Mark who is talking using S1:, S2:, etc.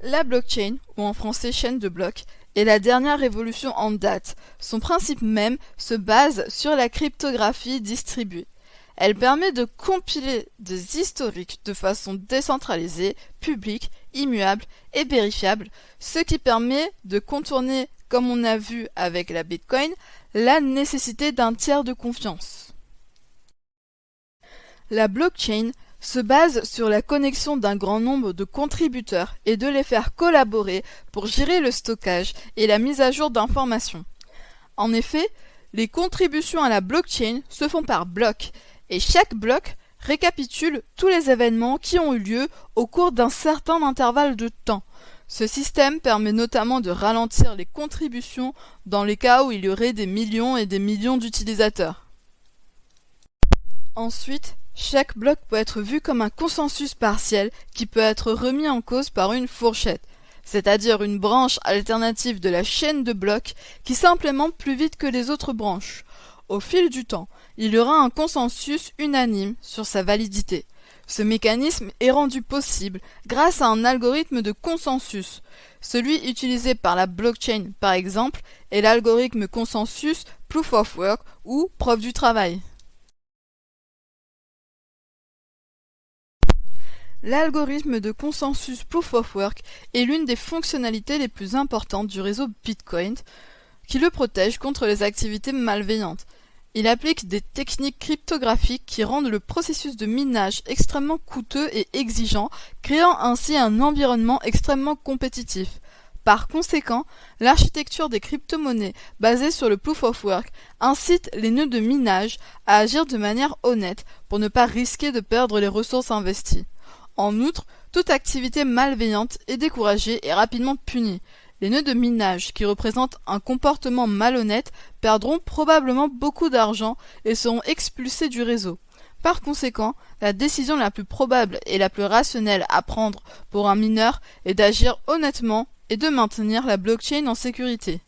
S1: La blockchain, ou en français chaîne de blocs, est la dernière révolution en date. Son principe même se base sur la cryptographie distribuée. Elle permet de compiler des historiques de façon décentralisée, publique, immuable et vérifiable, ce qui permet de contourner, comme on a vu avec la Bitcoin, la nécessité d'un tiers de confiance. La blockchain se base sur la connexion d'un grand nombre de contributeurs et de les faire collaborer pour gérer le stockage et la mise à jour d'informations. En effet, les contributions à la blockchain se font par bloc, et chaque bloc récapitule tous les événements qui ont eu lieu au cours d'un certain intervalle de temps. Ce système permet notamment de ralentir les contributions dans les cas où il y aurait des millions et des millions d'utilisateurs. Ensuite, chaque bloc peut être vu comme un consensus partiel qui peut être remis en cause par une fourchette, c'est-à-dire une branche alternative de la chaîne de blocs qui s'implémente plus vite que les autres branches. Au fil du temps, il y aura un consensus unanime sur sa validité. Ce mécanisme est rendu possible grâce à un algorithme de consensus. Celui utilisé par la blockchain, par exemple, est l'algorithme consensus Proof of Work ou preuve du travail. L'algorithme de consensus Proof of Work est l'une des fonctionnalités les plus importantes du réseau Bitcoin, qui le protège contre les activités malveillantes. Il applique des techniques cryptographiques qui rendent le processus de minage extrêmement coûteux et exigeant, créant ainsi un environnement extrêmement compétitif. Par conséquent, l'architecture des crypto-monnaies basée sur le Proof of Work incite les nœuds de minage à agir de manière honnête pour ne pas risquer de perdre les ressources investies. En outre, toute activité malveillante est découragée et rapidement punie. Les nœuds de minage qui représentent un comportement malhonnête perdront probablement beaucoup d'argent et seront expulsés du réseau. Par conséquent, la décision la plus probable et la plus rationnelle à prendre pour un mineur est d'agir honnêtement et de maintenir la blockchain en sécurité.